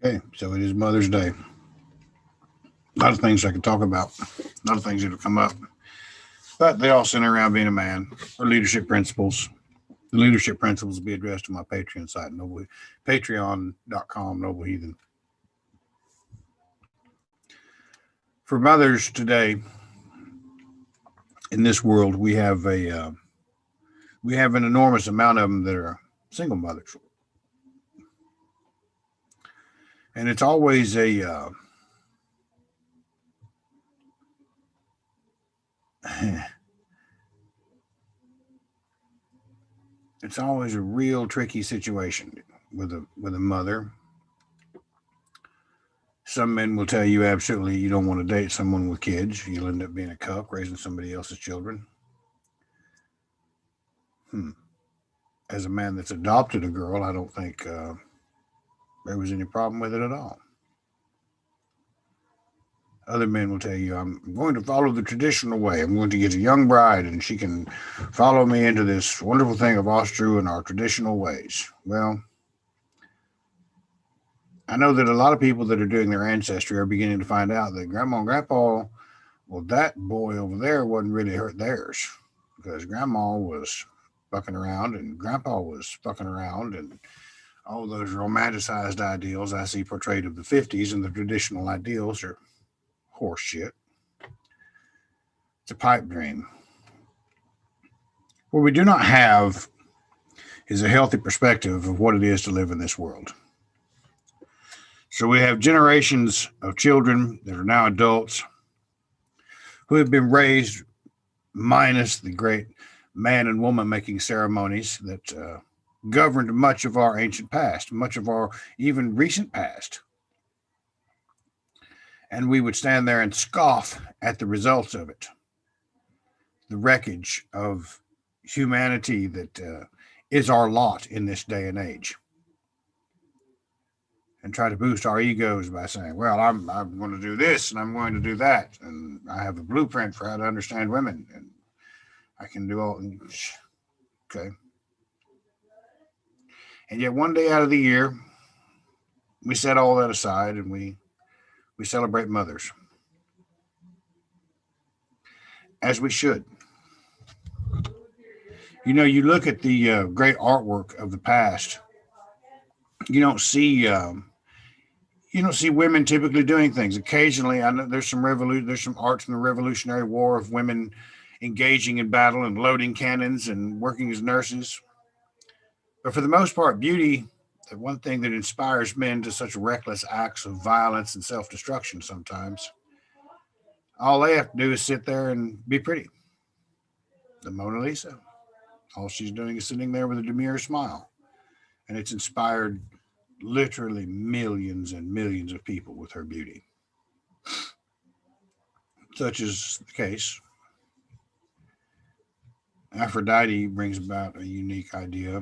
Okay, so it is Mother's Day. A lot of things I could talk about, a lot of things that have come up, but they all center around being a man or leadership principles. The leadership principles will be addressed to my Patreon site, patreon.com, Noble Heathen. For mothers today in this world, we have an enormous amount of them that are single mothers, and it's always a real tricky situation with a mother. Some men will tell you absolutely you don't want to date someone with kids. You'll end up being a cuck raising somebody else's children. Hmm. As a man that's adopted a girl, I don't think there was any problem with it at all. Other men will tell you, I'm going to follow the traditional way. I'm going to get a young bride and she can follow me into this wonderful thing of Asatru and our traditional ways. Well, I know that a lot of people that are doing their ancestry are beginning to find out that grandma and grandpa, well, that boy over there wasn't really hurt theirs because grandma was fucking around and grandpa was fucking around and all those romanticized ideals I see portrayed of the 50s and the traditional ideals are horse shit. It's a pipe dream. What we do not have is a healthy perspective of what it is to live in this world. So we have generations of children that are now adults who have been raised minus the great man and woman making ceremonies that governed much of our ancient past, much of our even recent past. And we would stand there and scoff at the results of it, the wreckage of humanity that is our lot in this day and age, and try to boost our egos by saying, well, I'm going to do this and I'm going to do that. And I have a blueprint for how to understand women and I can do all. Okay. And yet one day out of the year, we set all that aside and we celebrate mothers as we should. You look at the great artwork of the past. You don't see you don't see women typically doing things. Occasionally, I know there's some art from the Revolutionary War of women engaging in battle and loading cannons and working as nurses. But for the most part, beauty, the one thing that inspires men to such reckless acts of violence and self destruction sometimes, all they have to do is sit there and be pretty. The Mona Lisa. All she's doing is sitting there with a demure smile. And it's inspired literally millions and millions of people with her beauty. Such is the case. Aphrodite brings about a unique idea.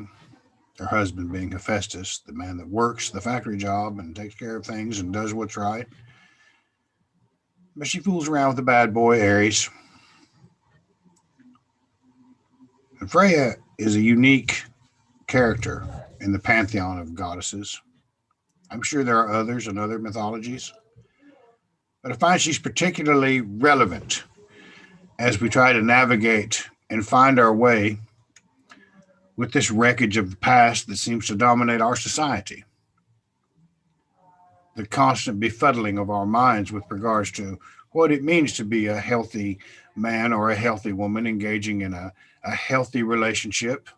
Her husband being Hephaestus, the man that works the factory job and takes care of things and does what's right. But she fools around with the bad boy Ares. And Freya is a unique character in the pantheon of goddesses. I'm sure there are others in other mythologies, but I find she's particularly relevant as we try to navigate and find our way with this wreckage of the past that seems to dominate our society. The constant befuddling of our minds with regards to what it means to be a healthy man or a healthy woman engaging in a healthy relationship,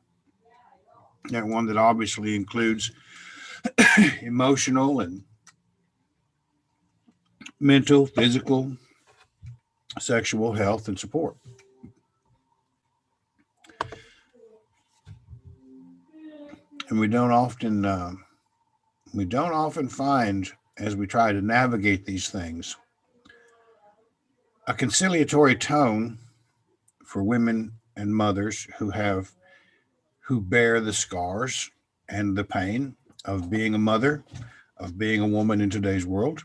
and one that obviously includes emotional and mental, physical, sexual health and support. And we don't often find as we try to navigate these things a conciliatory tone for women and mothers who bear the scars and the pain of being a mother, of being a woman in today's world.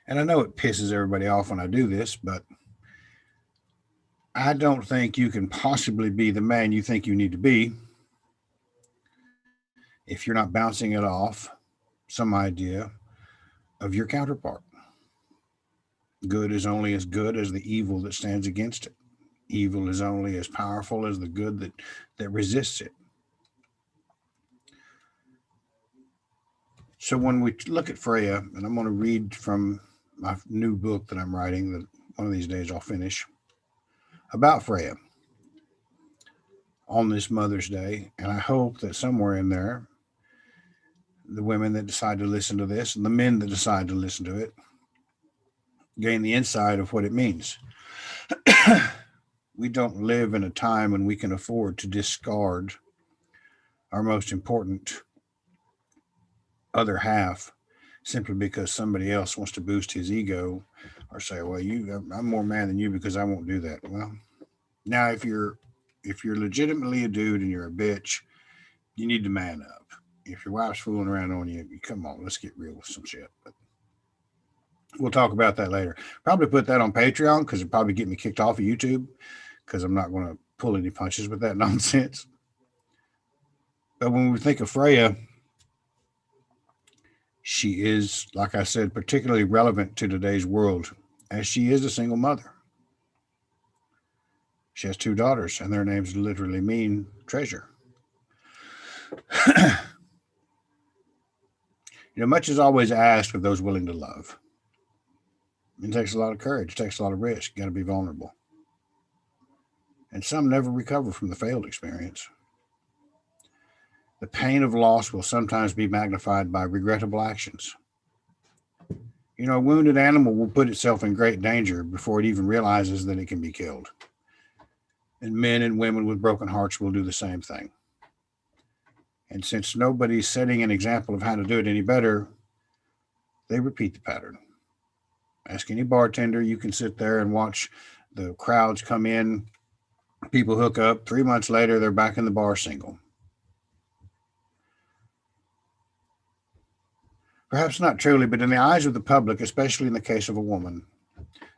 And I know it pisses everybody off when I do this, but I don't think you can possibly be the man you think you need to be if you're not bouncing it off some idea of your counterpart. Good is only as good as the evil that stands against it. Evil is only as powerful as the good that resists it. So when we look at Freya, and I'm going to read from my new book that I'm writing that one of these days I'll finish about Freya on this Mother's Day. And I hope that somewhere in there, the women that decide to listen to this and the men that decide to listen to it gain the insight of what it means. We don't live in a time when we can afford to discard our most important other half simply because somebody else wants to boost his ego or say, well, I'm more man than you because I won't do that. Well, now if you're legitimately a dude and you're a bitch, you need to man up. If your wife's fooling around on you, come on, let's get real with some shit. But we'll talk about that later. Probably put that on Patreon because it'll probably get me kicked off of YouTube because I'm not going to pull any punches with that nonsense. But when we think of Freya, she is, like I said, particularly relevant to today's world as she is a single mother. She has two daughters, and their names literally mean treasure. Much is always asked of those willing to love. It takes a lot of courage, it takes a lot of risk. You got to be vulnerable. And some never recover from the failed experience. The pain of loss will sometimes be magnified by regrettable actions. A wounded animal will put itself in great danger before it even realizes that it can be killed. And men and women with broken hearts will do the same thing. And since nobody's setting an example of how to do it any better, they repeat the pattern. Ask any bartender, you can sit there and watch the crowds come in, people hook up. 3 months later, they're back in the bar single. Perhaps not truly, but in the eyes of the public, especially in the case of a woman,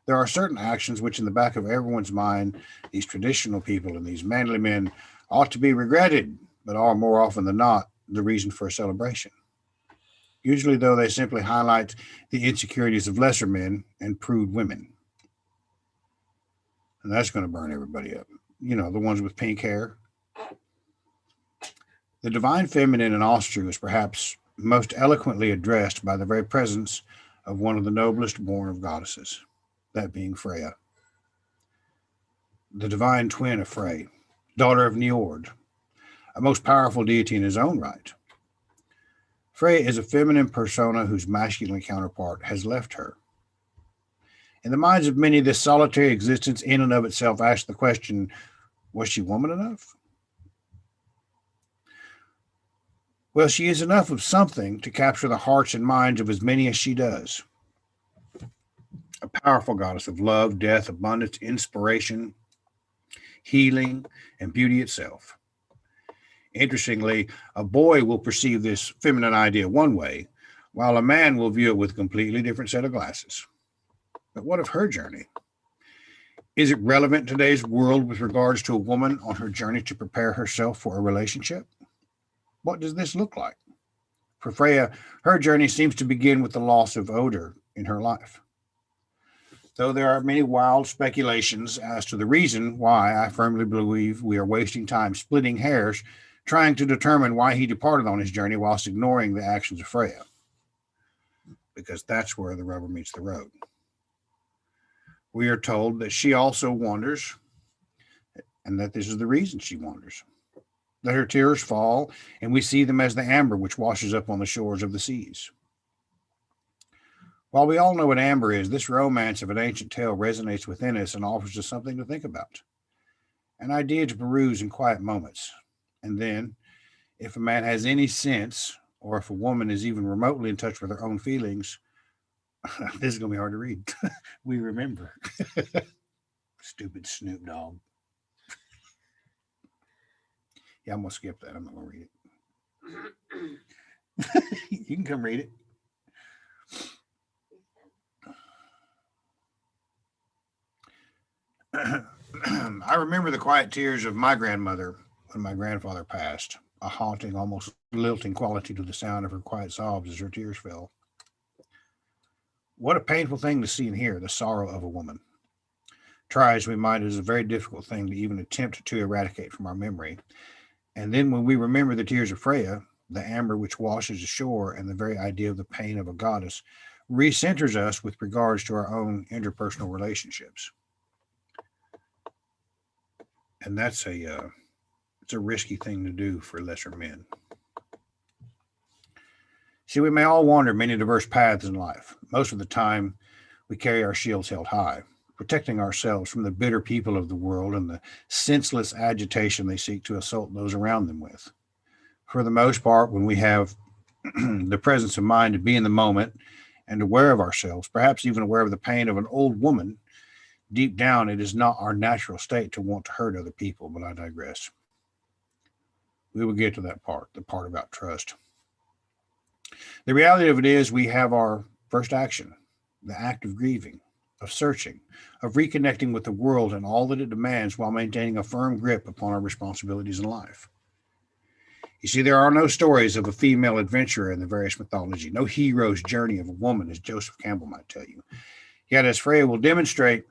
there are certain actions which, in the back of everyone's mind, these traditional people and these manly men ought to be regretted, but are more often than not the reason for a celebration. Usually, though, they simply highlight the insecurities of lesser men and prude women. And that's going to burn everybody up. The ones with pink hair. The divine feminine in Asatru is perhaps most eloquently addressed by the very presence of one of the noblest born of goddesses, that being Freya, the divine twin of Frey, daughter of Njord, a most powerful deity in his own right. Freya is a feminine persona whose masculine counterpart has left her. In the minds of many, this solitary existence in and of itself asks the question, was she woman enough? Well, she is enough of something to capture the hearts and minds of as many as she does. A powerful goddess of love, death, abundance, inspiration, healing, and beauty itself. Interestingly, a boy will perceive this feminine idea one way, while a man will view it with a completely different set of glasses. But what of her journey? Is it relevant in today's world with regards to a woman on her journey to prepare herself for a relationship? What does this look like? For Freya, her journey seems to begin with the loss of odor in her life. Though there are many wild speculations as to the reason why, I firmly believe we are wasting time splitting hairs trying to determine why he departed on his journey whilst ignoring the actions of Freya. Because that's where the rubber meets the road. We are told that she also wanders, and that this is the reason she wanders. That her tears fall, and we see them as the amber which washes up on the shores of the seas. While we all know what amber is, this romance of an ancient tale resonates within us and offers us something to think about, an idea to peruse in quiet moments. And then, if a man has any sense, or if a woman is even remotely in touch with her own feelings, this is going to be hard to read. We remember. Stupid Snoop Dogg. Yeah, I'm going to skip that. I'm not going to read it. You can come read it. I remember the quiet tears of my grandmother when my grandfather passed. a haunting, almost lilting quality to the sound of her quiet sobs as her tears fell. What a painful thing to see and hear, the sorrow of a woman. Try as we might, it is a very difficult thing to even attempt to eradicate from our memory. And then when we remember the tears of Freya, the amber which washes ashore, and the very idea of the pain of a goddess, recenters us with regards to our own interpersonal relationships. And that's it's a risky thing to do for lesser men. See, we may all wander many diverse paths in life. Most of the time, we carry our shields held high, protecting ourselves from the bitter people of the world and the senseless agitation they seek to assault those around them with. For the most part, when we have the presence of mind to be in the moment and aware of ourselves, perhaps even aware of the pain of an old woman, deep down it is not our natural state to want to hurt other people, but I digress. We will get to that part, the part about trust. The reality of it is we have our first action, the act of grieving, of searching, of reconnecting with the world and all that it demands while maintaining a firm grip upon our responsibilities in life. You see, there are no stories of a female adventurer in the various mythology, no hero's journey of a woman, as Joseph Campbell might tell you. Yet, as Freya will demonstrate,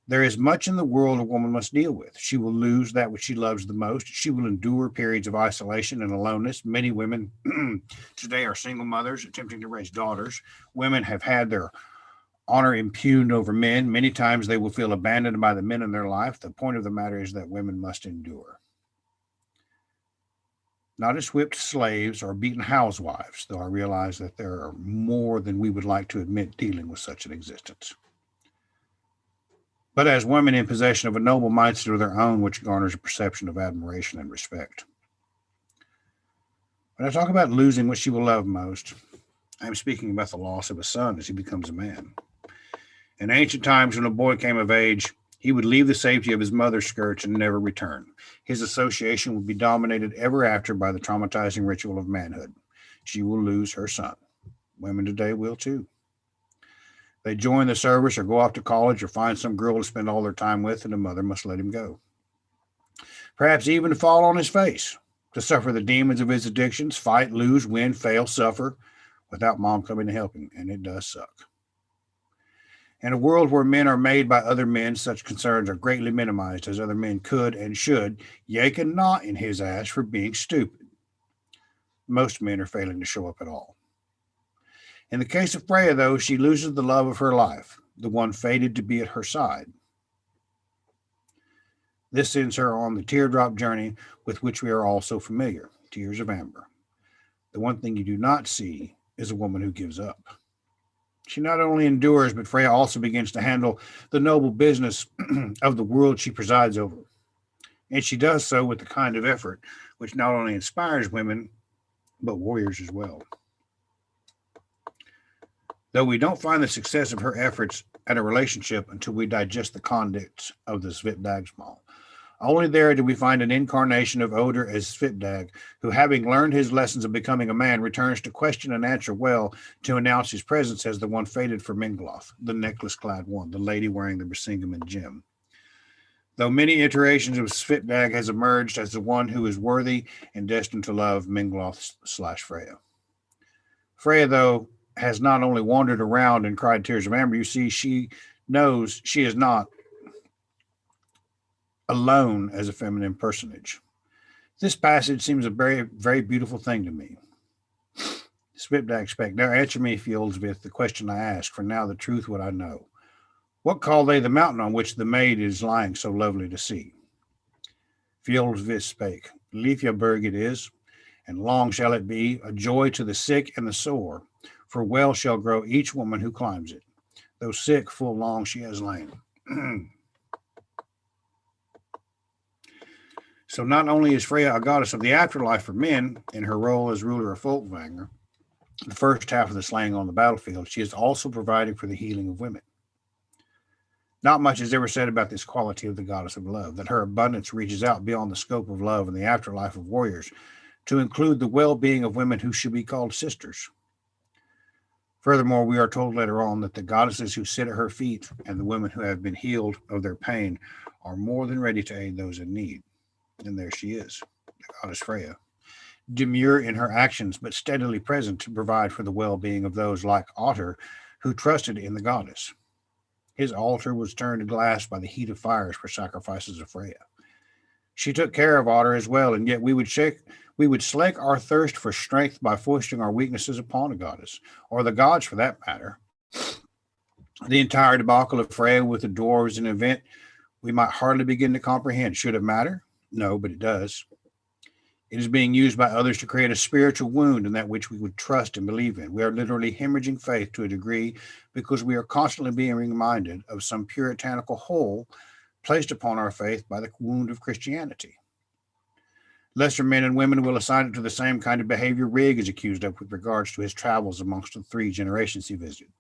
there is much in the world a woman must deal with. She will lose that which she loves the most. She will endure periods of isolation and aloneness. Many women today are single mothers attempting to raise daughters. Women have had their honor impugned over men. Many times they will feel abandoned by the men in their life. The point of the matter is that women must endure. Not as whipped slaves or beaten housewives, though I realize that there are more than we would like to admit dealing with such an existence, but as women in possession of a noble mindset of their own, which garners a perception of admiration and respect. When I talk about losing what she will love most, I'm speaking about the loss of a son as he becomes a man. In ancient times, when a boy came of age, he would leave the safety of his mother's skirts and never return. His association would be dominated ever after by the traumatizing ritual of manhood. She will lose her son. Women today will too. They join the service or go off to college or find some girl to spend all their time with, and the mother must let him go. Perhaps even to fall on his face, to suffer the demons of his addictions, fight, lose, win, fail, suffer, without mom coming to help him, and it does suck. In a world where men are made by other men, such concerns are greatly minimized as other men could and should yank a knot in his ass for being stupid. Most men are failing to show up at all. In the case of Freya, though, she loses the love of her life, the one fated to be at her side. This sends her on the teardrop journey with which we are all so familiar, tears of amber. The one thing you do not see is a woman who gives up. She not only endures, but Freya also begins to handle the noble business of the world she presides over. And she does so with the kind of effort which not only inspires women, but warriors as well. Though we don't find the success of her efforts at a relationship until we digest the conduct of the Svipdagsmal. Only there do we find an incarnation of Odin as Svipdag, who, having learned his lessons of becoming a man, returns to question and answer well to announce his presence as the one fated for Mingloth, the necklace-clad one, the lady wearing the Brisingamen gem. Though many iterations of Svipdag has emerged as the one who is worthy and destined to love Mingloth/Freya. Freya, though, has not only wandered around and cried tears of amber, you see, she knows she is not alone as a feminine personage. This passage seems a very, very beautiful thing to me. Svipdag spake, now answer me, Fjeldsvith, the question I ask, for now the truth would I know. What call they the mountain on which the maid is lying so lovely to see? Fjeldsvith spake, Leifjaberg it is, and long shall it be, a joy to the sick and the sore, for well shall grow each woman who climbs it. Though sick, full long she has lain. So not only is Freya a goddess of the afterlife for men in her role as ruler of Folkvanger, the first half of the slaying on the battlefield, she is also providing for the healing of women. Not much is ever said about this quality of the goddess of love, that her abundance reaches out beyond the scope of love in the afterlife of warriors to include the well-being of women who should be called sisters. Furthermore, we are told later on that the goddesses who sit at her feet and the women who have been healed of their pain are more than ready to aid those in need. And there she is, the goddess Freya. demure in her actions, but steadily present to provide for the well-being of those like Otter who trusted in the goddess. His altar was turned to glass by the heat of fires for sacrifices of Freya. She took care of Otter as well, and yet we would slake our thirst for strength by foisting our weaknesses upon a goddess, or the gods for that matter. The entire debacle of Freya with the dwarves is an event we might hardly begin to comprehend. Should it matter? No, but it does. It is being used by others to create a spiritual wound in that which we would trust and believe in. We are literally hemorrhaging faith to a degree because we are constantly being reminded of some puritanical hole placed upon our faith by the wound of Christianity. Lesser men and women will assign it to the same kind of behavior Rig is accused of with regards to his travels amongst the 3 generations he visited.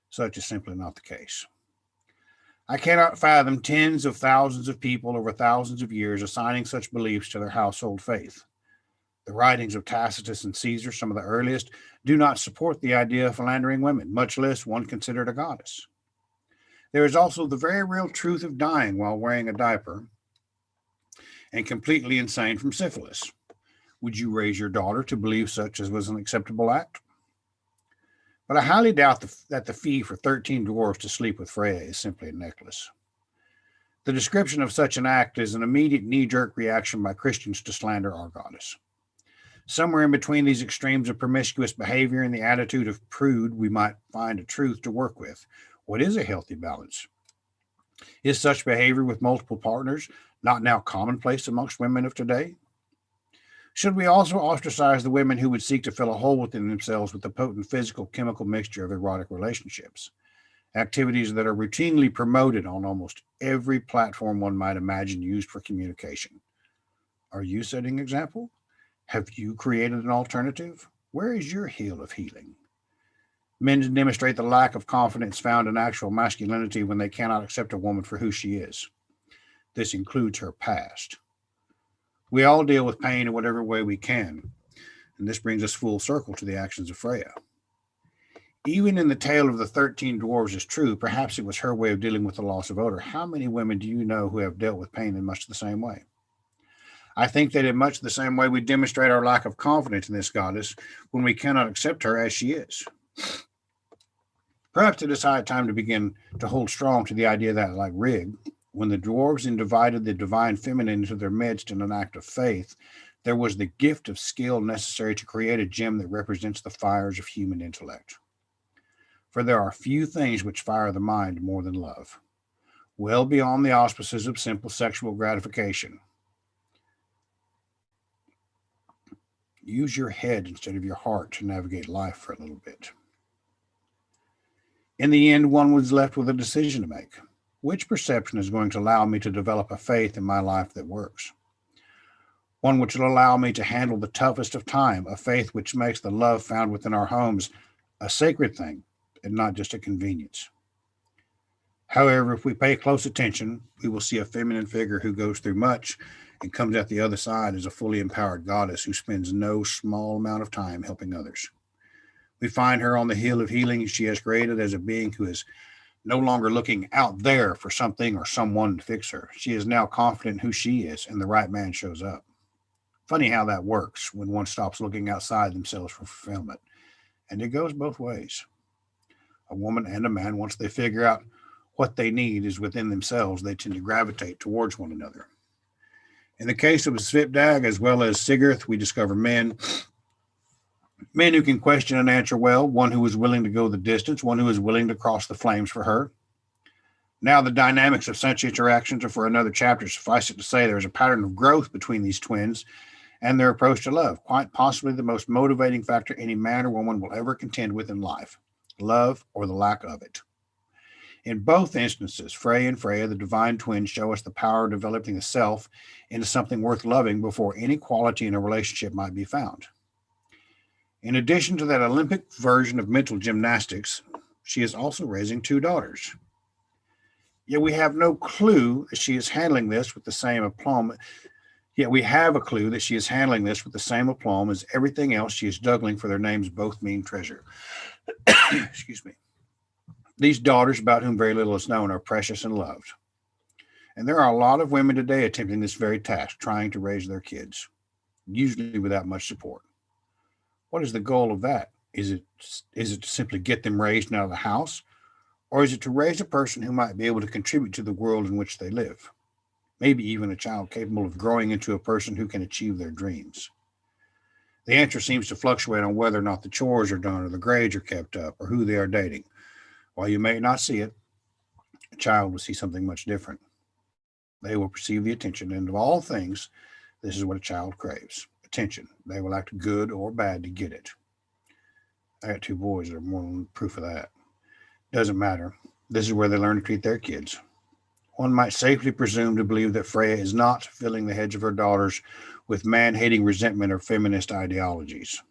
Such is simply not the case. I cannot fathom tens of thousands of people over thousands of years assigning such beliefs to their household faith. The writings of Tacitus and Caesar, some of the earliest, do not support the idea of philandering women, much less one considered a goddess. There is also the very real truth of dying while wearing a diaper and completely insane from syphilis. Would you raise your daughter to believe such as was an acceptable act? But I highly doubt that the fee for 13 dwarves to sleep with Freya is simply a necklace. The description of such an act is an immediate knee-jerk reaction by Christians to slander our goddess. Somewhere in between these extremes of promiscuous behavior and the attitude of prude, we might find a truth to work with. What is a healthy balance? Is such behavior with multiple partners not now commonplace amongst women of today? Should we also ostracize the women who would seek to fill a hole within themselves with the potent physical chemical mixture of erotic relationships? Activities that are routinely promoted on almost every platform one might imagine used for communication. Are you setting example? Have you created an alternative? Where is your heel of healing? Men demonstrate the lack of confidence found in actual masculinity when they cannot accept a woman for who she is. This includes her past. We all deal with pain in whatever way we can, and this brings us full circle to the actions of Freya. Even in the tale of the 13 dwarves is true, perhaps it was her way of dealing with the loss of odor. How many women do you know who have dealt with pain in much the same way? I think that in much the same way we demonstrate our lack of confidence in this goddess when we cannot accept her as she is. Perhaps it is high time to begin to hold strong to the idea that, like Rig, when the dwarves divided the divine feminine into their midst in an act of faith, there was the gift of skill necessary to create a gem that represents the fires of human intellect. For there are few things which fire the mind more than love, well beyond the auspices of simple sexual gratification. Use your head instead of your heart to navigate life for a little bit. In the end, one was left with a decision to make. Which perception is going to allow me to develop a faith in my life that works? One which will allow me to handle the toughest of time, a faith which makes the love found within our homes a sacred thing and not just a convenience. However, if we pay close attention, we will see a feminine figure who goes through much and comes out the other side as a fully empowered goddess who spends no small amount of time helping others. We find her on the hill of healing she has created as a being who is no longer looking out there for something or someone to fix her. She is now confident in who she is, and the right man shows up. Funny how that works when one stops looking outside themselves for fulfillment. And it goes both ways. A woman and a man, once they figure out what they need is within themselves, they tend to gravitate towards one another. In the case of Svipdag as well as Sigurd, we discover men who can question and answer well, one who is willing to go the distance, one who is willing to cross the flames for her. Now, the dynamics of such interactions are for another chapter. Suffice it to say, there is a pattern of growth between these twins and their approach to love, quite possibly the most motivating factor any man or woman will ever contend with in life, love or the lack of it. In both instances, Frey and Freya, the divine twins, show us the power of developing a self into something worth loving before any quality in a relationship might be found. In addition to that Olympic version of mental gymnastics, she is also raising 2 daughters. Yet we have no clue that she is handling this with the same aplomb. Yet we have a clue that she is handling this with the same aplomb as everything else she is juggling, for their names both mean treasure. Excuse me. These daughters, about whom very little is known, are precious and loved. And there are a lot of women today attempting this very task, trying to raise their kids. usually without much support. What is the goal of that? Is it to simply get them raised out of the house, or is it to raise a person who might be able to contribute to the world in which they live? Maybe even a child capable of growing into a person who can achieve their dreams. The answer seems to fluctuate on whether or not the chores are done or the grades are kept up or who they are dating. While you may not see it, a child will see something much different. They will perceive the attention, and of all things, this is what a child craves: attention. They will act good or bad to get it. I got two boys that are more than proof of that. Doesn't matter. This is where they learn to treat their kids. One might safely presume to believe that Freya is not filling the heads of her daughters with man hating resentment or feminist ideologies.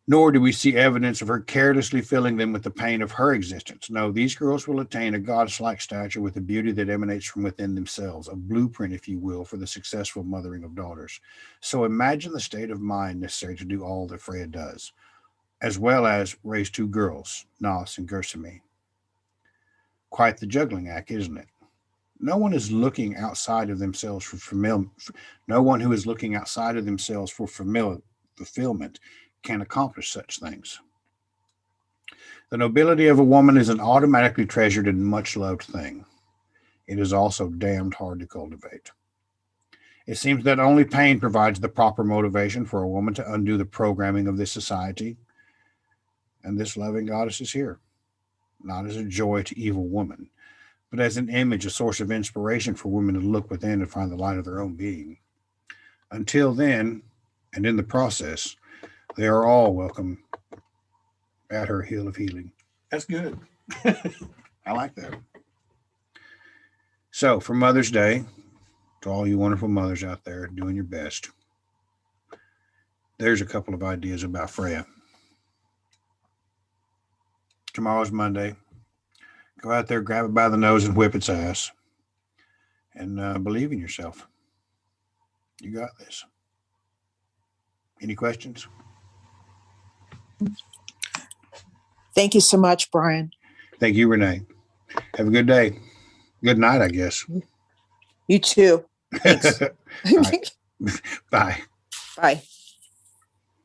Nor do we see evidence of her carelessly filling them with the pain of her existence. No, these girls will attain a goddess like stature with a beauty that emanates from within themselves, a blueprint, if you will, for the successful mothering of daughters. So imagine the state of mind necessary to do all that Freya does, as well as raise two girls, Nas and Gersime. Quite the juggling act, isn't it? No one is looking outside of themselves for no one who is looking outside of themselves for fulfillment can accomplish such things. The nobility of a woman is an automatically treasured and much loved thing. It is also damned hard to cultivate. It seems that only pain provides the proper motivation for a woman to undo the programming of this society. And this loving goddess is here, not as a joy to evil woman, but as an image, a source of inspiration for women to look within and find the light of their own being. Until then, and in the process, they are all welcome at her hill of healing. That's good. I like that. So, for Mother's Day, to all you wonderful mothers out there doing your best, there's a couple of ideas about Freya. Tomorrow's Monday. Go out there, grab it by the nose, and whip its ass. And believe in yourself. You got this. Any questions? Thank you so much, Brian. Thank you, Renee. Have a good day. Good night, I guess. You too. Thanks. All right. Bye. Bye.